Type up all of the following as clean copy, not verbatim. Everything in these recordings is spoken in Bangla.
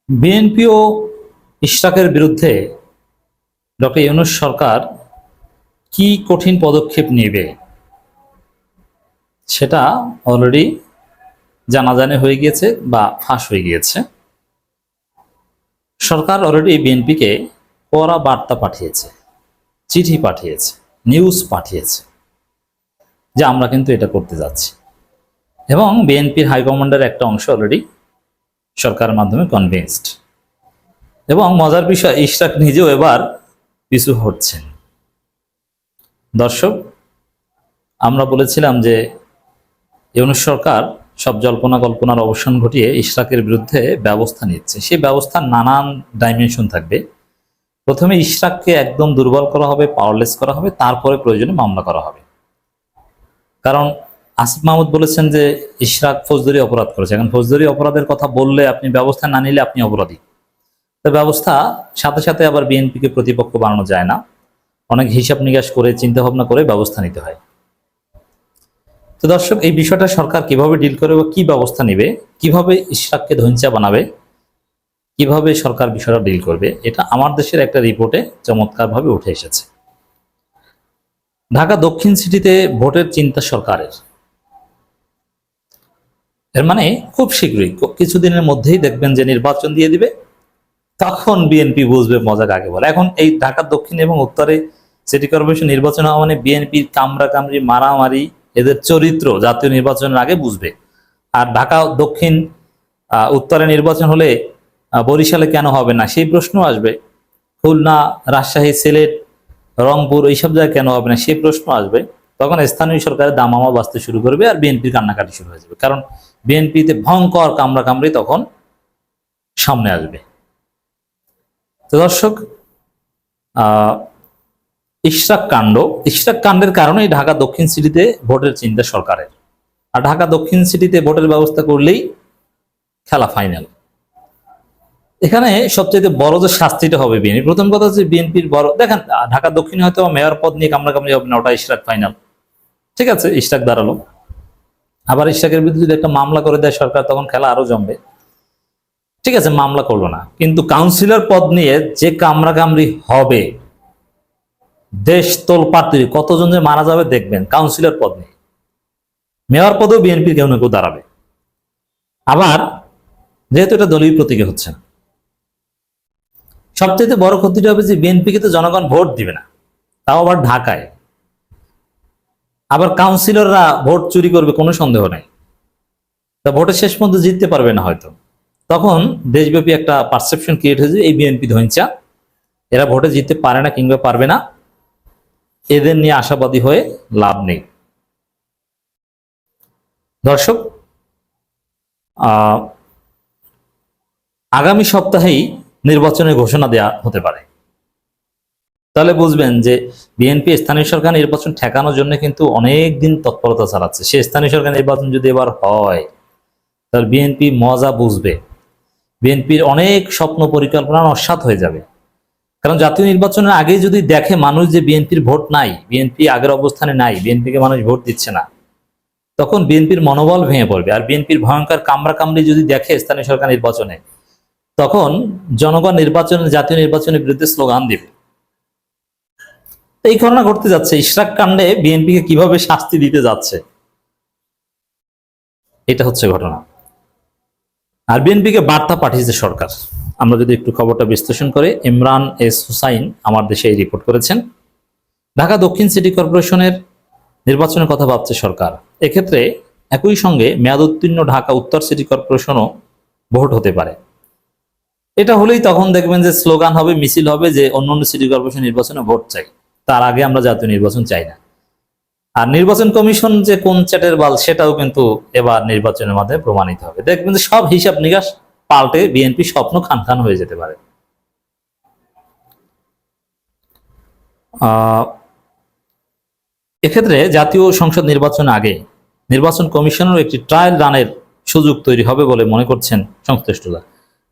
বিএনপি ও ইশরাকের বিরুদ্ধে ডক্টর ইউনূস সরকার কি কঠিন পদক্ষেপ নেবে সেটা অলরেডি জানাজানি হয়ে গিয়েছে বা ফাঁস হয়ে গিয়েছে। সরকার অলরেডি বিএনপিকে কড়া বার্তা পাঠিয়েছে, চিঠি পাঠিয়েছে, নিউজ পাঠিয়েছে যে আমরা কিন্তু এটা করতে যাচ্ছি, এবং বিএনপির হাইকমান্ডের একটা অংশ অলরেডি সরকারের মাধ্যমে কনভিন্সড। এবং মজার বিষয়, ইশরাক নিজেও এবার পিছু হচ্ছেন। দর্শক, আমরা বলেছিলাম যে ইউনূস সরকার সব জল্পনা কল্পনার অবসান ঘটিয়ে ইশরাকের বিরুদ্ধে ব্যবস্থা নিচ্ছে। সেই ব্যবস্থার নানান ডাইমেনশন থাকবে। প্রথমে ইশরাককে একদম দুর্বল করা হবে, পাওয়ারলেস করা হবে, তারপরে প্রয়োজনে মামলা করা হবে। কারণ আসিফ মাহমুদ বলেছেন যে ইশরাক ফৌজদারি অপরাধ করেছে। এখন ফৌজদারি অপরাধের কথা বললে আপনি ব্যবস্থা না নিলে আপনি অপরাধী। তো ব্যবস্থা সাথে সাথে আবার বিএনপিকে প্রতিপক্ষ বানানো যায় না, অনেক হিসাব নিকাশ করে চিন্তা ভাবনা করে ব্যবস্থা নিতে হয়। তো দর্শক, এই বিষয়টা সরকার কিভাবে ডিল করে বা কি ব্যবস্থা নেবে, কিভাবে ইশরাককে ধৈর্যা বানাবে, কিভাবে সরকার বিষয়টা ডিল করবে, এটা আমার দেশের একটা রিপোর্টে চমৎকারভাবে উঠে এসেছে। ঢাকা দক্ষিণ সিটিতে ভোটের চিন্তা সরকারের। এর মানে খুব শীঘ্রই, কিছুদিনের মধ্যেই দেখবেন যে নির্বাচন দিয়ে দিবে, তখন বিএনপি বুঝবে মজা কাকে বলে। এখন এই ঢাকা দক্ষিণ এবং উত্তরে সিটি কর্পোরেশন নির্বাচন হওয়া মানে বিএনপির কামড়াকামড়ি, মারামারি, এদের চরিত্র জাতীয় নির্বাচনের আগে বুঝবে। আর ঢাকা দক্ষিণ উত্তরে নির্বাচন হলে বরিশালে কেন হবে না সেই প্রশ্ন আসবে। খুলনা, রাজশাহী, সিলেট, রংপুর এইসব জায়গায় কেন হবে না সেই প্রশ্ন আসবে। তখন স্থানীয় সরকারের দামামা বাঁচতে শুরু করবে আর বিএনপির কান্নাকাটি শুরু হয়ে যাবে। কারণ বিএনপিতে ভয়ঙ্কর কামড়াকামড়ি তখন সামনে আসবে। তো দর্শক, ইশরাক কাণ্ডের কারণেই ঢাকা দক্ষিণ সিটিতে ভোটের চিন্তা সরকারের। আর ঢাকা দক্ষিণ সিটিতে ভোটের ব্যবস্থা করলেই খেলা ফাইনাল। এখানে সবচেয়ে বড় যে শাস্তিটা হবে বিএনপি, প্রথম কথা হচ্ছে বিএনপির বড়, দেখেন ঢাকা দক্ষিণে হয়তো মেয়র পদ নিয়ে কামড়াকামড়ি হবে না, ওটা ইশরাক ফাইনাল। ঠিক আছে, ইশরাক দাঁড়ালো। আবার ইশরাকের বিরুদ্ধে যদি একটা মামলা করে দেয় সরকার, তখন খেলা আরো জমবে। ঠিক আছে, মামলা করলো না, কিন্তু কাউন্সিলর পদ নিয়ে যে কামড়াকামড়ি হবে, দেশ তোলপাড়, কতজন যে মারা যাবে দেখবেন কাউন্সিলর পদ নিয়ে। মেয়র পদেও বিএনপির কেউ না কেউ দাঁড়াবে। আবার যেহেতু এটা দলীয় প্রতীকে হচ্ছে না, সবচেয়ে বড় ক্ষতিটা হবে যে বিএনপিকে তো জনগণ ভোট দিবে না, তাও আবার ঢাকায়। আবার কাউন্সিলররা ভোট চুরি করবে, কোনো সন্দেহ নেই। তা ভোটের শেষ পর্যন্ত জিততে পারবে না হয়তো। তখন দেশব্যাপী একটা পারসেপশন ক্রিয়েট হয়েছে এই বিএনপি ধৈর্যা, এরা ভোটে জিততে পারে না কিংবা পারবে না, এদের নিয়ে আশাবাদী হয়ে লাভ নেই। দর্শক, আগামী সপ্তাহেই নির্বাচনের ঘোষণা দেয়া হতে পারে। তাহলে বুঝবেন যে বিএনপি স্থানীয় সরকার নির্বাচন ঠেকানোর জন্য কিন্তু অনেক দিন তৎপরতা চালাচ্ছে। সে স্থানীয় সরকার নির্বাচন যদি এবার হয়, তাহলে বিএনপি মজা বুঝবে। বিএনপির অনেক স্বপ্ন পরিকল্পনা নস্যাৎ হয়ে যাবে। কারণ জাতীয় নির্বাচনের আগে যদি দেখে মানুষ যে বিএনপির ভোট নাই, বিএনপি আগের অবস্থানে নাই, বিএনপিকে মানুষ ভোট দিচ্ছে না, তখন বিএনপির মনোবল ভেঙে পড়বে। আর বিএনপির ভয়ঙ্কর কামড়াকামড়ি যদি দেখে স্থানীয় সরকার নির্বাচনে, তখন জনগণ জাতীয় নির্বাচনের বিরুদ্ধে স্লোগান দেবে। এই ঘটনা ঘটতে যাচ্ছে। ইশরাক কাণ্ডে বিএনপিকে কিভাবে শাস্তি দিতে যাচ্ছে, এটা হচ্ছে ঘটনা। আর বিএনপিকে বার্তা পাঠিয়েছে সরকার। আমরা যদি একটু খবরটা বিশ্লেষণ করে, ইমরান এস হুসাইন আমার দেশে এই রিপোর্ট করেছেন। ঢাকা দক্ষিণ সিটি কর্পোরেশনের নির্বাচনের কথা ভাবছে সরকার। এক্ষেত্রে একই সঙ্গে মেয়াদ উত্তীর্ণ ঢাকা উত্তর সিটি কর্পোরেশনও ভোট হতে পারে। এটা হলেই তখন দেখবেন যে স্লোগান হবে, মিছিল হবে যে অন্যান্য সিটি কর্পোরেশন নির্বাচনে ভোট চাই, তার আগে আমরা জাতীয় নির্বাচন চাই না। আর নির্বাচন কমিশন যে কোন চ্যাটের বাল, সেটাও কিন্তু এবার নির্বাচনের মাধ্যমে প্রমাণিত হবে। দেখবেন যে সব হিসাব নিকাশ পাল্টে বিএনপি স্বপ্ন খান খান হয়ে যেতে পারে। এক্ষেত্রে জাতীয় সংসদ নির্বাচন আগে নির্বাচন কমিশনের একটি ট্রায়াল রানের সুযোগ তৈরি হবে বলে মনে করছেন সংশ্লিষ্টরা।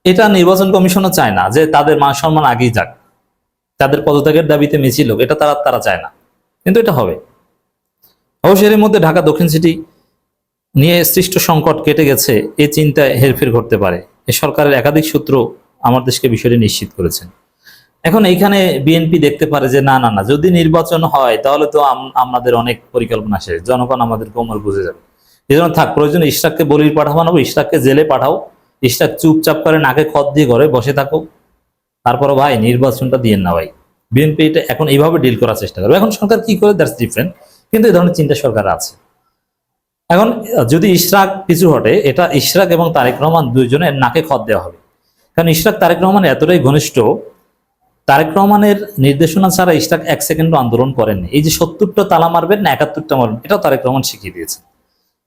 এটা নির্বাচন কমিশনও চায় না যে তাদের মান সম্মান আগেই যাক, তাদের পদত্যাগের দাবিতে মিছিল হোক, এটা তারা চায় না, কিন্তু এটা হবে। অবশ্যই এর মধ্যে ঢাকা দক্ষিণ সিটি নিয়ে সৃষ্ট সংকট কেটে গেছে, এই চিন্তায় হেরফের করতে পারে। এ সরকারের একাধিক সূত্র আমার দেশকে বিষয়টি নিশ্চিত করেছেন। এখন এইখানে বিএনপি দেখতে পারে যে না না না, যদি নির্বাচন হয় তাহলে তো আমাদের অনেক পরিকল্পনা শেষ, জনগণ আমাদের কোমর বুঝে যাবে। এই জন্য থাক, প্রয়োজনে ইশরাককে বলির পাঠা বানাবো, ইশরাককে জেলে পাঠাও, ইশরাক চুপচাপ করে নাকে খত দিয়ে ঘরে বসে থাকো, তারপরও ভাই নির্বাচনটা দিয়ে না ভাই। বিএনপি এটা এখন এইভাবে ডিল করার চেষ্টা করবে। এখন সরকার কি করে দ্যাটস ডিফারেন্ট, কিন্তু এই ধরনের চিন্তা সরকার আছে। এখন যদি ইশরাক পিছু হটে, এটা ইশরাক এবং তারেক রহমান দুইজনের নাকে খত দেওয়া হবে। কারণ ইশরাক তারেক রহমান এতটাই ঘনিষ্ঠ, তারেক রহমানের নির্দেশনা ছাড়া ইশরাক এক সেকেন্ডও আন্দোলন করেননি। এই যে 70টা তালা মারবেন না 71টা মারবেন, এটাও তারেক রহমান শিখিয়ে দিয়েছে।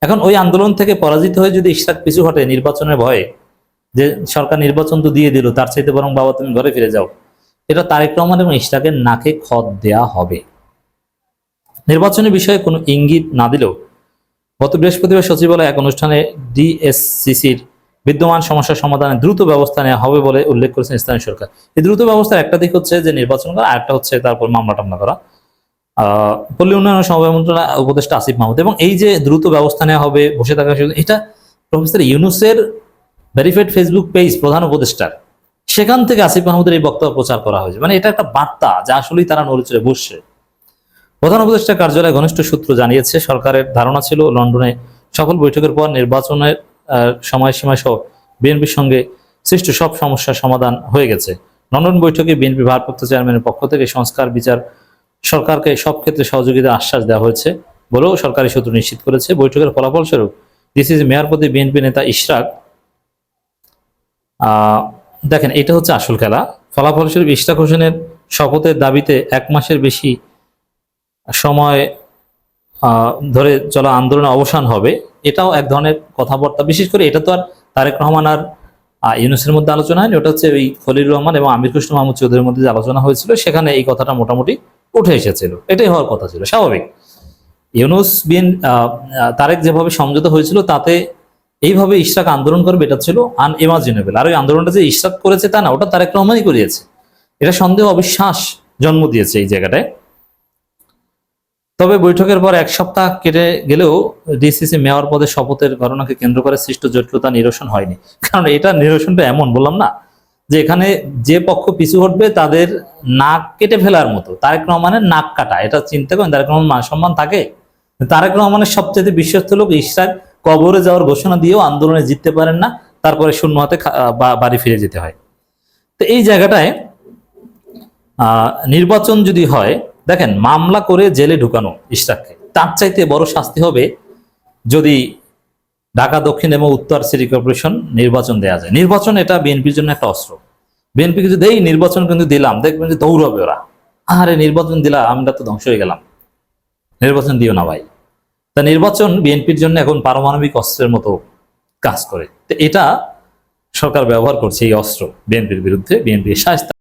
এখন ওই আন্দোলন থেকে পরাজিত হয়ে যদি ইশরাক পিছু হটে নির্বাচনের ভয়ে, যে সরকার নির্বাচন তো দিয়ে দিল, তার চাইতে বরং বাবা তুমি ঘরে ফিরে যাও, এটা তারেক রহমান এবং ইশরাকের নাকে খত দেয়া হবে। নির্বাচনের বিষয়ে কোনো ইঙ্গিত না দিলেও গত বৃহস্পতিবার সচিবালয়ে এক অনুষ্ঠানে ডিএসসিসির বিদ্যমান সমস্যার সমাধানে দ্রুত ব্যবস্থা নেওয়া হবে বলে উল্লেখ করেছেন স্থানীয় সরকার। এই দ্রুত ব্যবস্থার একটা দিক হচ্ছে যে নির্বাচন করা, আরেকটা হচ্ছে তারপর মামলা টামলা করা। পল্লী উন্নয়ন ও সমবায় মন্ত্রণালয় উপদেষ্টা আসিফ মাহমুদ। এবং এই যে দ্রুত ব্যবস্থা নেওয়া হবে, বসে থাকা, এটা প্রফেসর ইউনূসের ভেরিফাইড ফেসবুক পেজ প্রধান উপদেষ্টার, সেখান থেকে আসিফ মাহমুদের এই বক্তব্য প্রচার করা হয়েছে। মানে এটা একটা বার্তা যে আসলেই তারা নড়েচড়ে বসছে। প্রধান উপদেষ্টা কার্যালয়ে ঘনিষ্ঠ সূত্র জানিয়েছে, সরকারের ধারণা ছিল লন্ডনে সফল বৈঠকের পর নির্বাচনের সময়সীমা সহ বিএনপির সঙ্গে সৃষ্ট সব সমস্যার সমাধান হয়ে গেছে। লন্ডন বৈঠকে বিএনপি ভারপ্রাপ্ত চেয়ারম্যানের পক্ষ থেকে সংস্কার বিচার সরকারকে সব ক্ষেত্রে সহযোগিতার আশ্বাস দেওয়া হয়েছে বলেও সরকারি সূত্র নিশ্চিত করেছে। বৈঠকের ফলাফল স্বরূপ ডিসিসি মেয়র পদে বিএনপি নেতা ইশরাক, দেখেন এটা হচ্ছে আসল খেলা। ফলাফলস্বরূপ ইশরাক হোসেনের শপথের দাবিতে 1 মাসের বেশি সময় ধরে চলা আন্দোলনের অবসান হবে, এটাও এক ধরনের কথাবার্তা। বিশেষ করে এটা তো আর তারেক রহমান আর ইউনূসের মধ্যে আলোচনা হয়নি, ওটা হচ্ছে ওই খলিলুর রহমান এবং আমির খসরু মাহমুদ চৌধুরীর মধ্যে যে আলোচনা হয়েছিল, সেখানে এই কথাটা মোটামুটি উঠে এসেছিল। এটাই হওয়ার কথা ছিল, স্বাভাবিক। ইউনূস তারেক যেভাবে সমঝোতা হয়েছিল, তাতে এইভাবে ইশরাক আন্দোলন করবে এটা ছিল আনইমাজিনেবল। আর ওই আন্দোলনটা যে ইশরাক করেছে তা না, ওটা তারেক রহমানই করিয়েছে। এটা সন্দেহ অবিশ্বাস জন্ম দিয়েছে এই জায়গাটায়। তবে বৈঠকের পর 1 সপ্তাহ কেটে গেলেও ডিসিসি মেয়র পদে শপথের ঘটনাকে কেন্দ্র করে সৃষ্ট জটিলতা নিরসন হয়নি। কারণ এটা নিরসনটা এমন, বললাম না, যে এখানে যে পক্ষ পিছু হটবে তাদের নাক কেটে ফেলার মতো। তারেক রহমানের নাক কাটা, এটা চিন্তা করেন তারেক রহমান মান সম্মান থাকে? তারেক রহমানের সবচেয়ে বিশ্বস্ত লোক ইশরাক কবরে যাওয়ার ঘোষণা দিয়েও আন্দোলনে জিততে পারেন না, তারপরে শূন্য হাতে বাড়ি ফিরে যেতে হয়। তো এই জায়গাটায় নির্বাচন যদি হয়, দেখেন মামলা করে জেলে ঢুকানো ইশরাককে, তার চাইতে বড় শাস্তি হবে যদি ঢাকা দক্ষিণ এবং উত্তর সিটি কর্পোরেশন নির্বাচন দেওয়া যায়। নির্বাচন এটা বিএনপির জন্য একটা অস্ত্র। বিএনপিকে যদি এই নির্বাচন কিন্তু দিলাম, দেখবেন যে দৌড়াবে ওরা, আরে নির্বাচন দিলাম আমরা তো ধ্বংস হয়ে গেলাম, নির্বাচন দিও না ভাই। তা নির্বাচন বিএনপির জন্য এখন পারমাণবিক অস্ত্রের মতো কাজ করে। তো এটা সরকার ব্যবহার করছে এই অস্ত্র বিএনপির বিরুদ্ধে, বিএনপির শায়েস্তা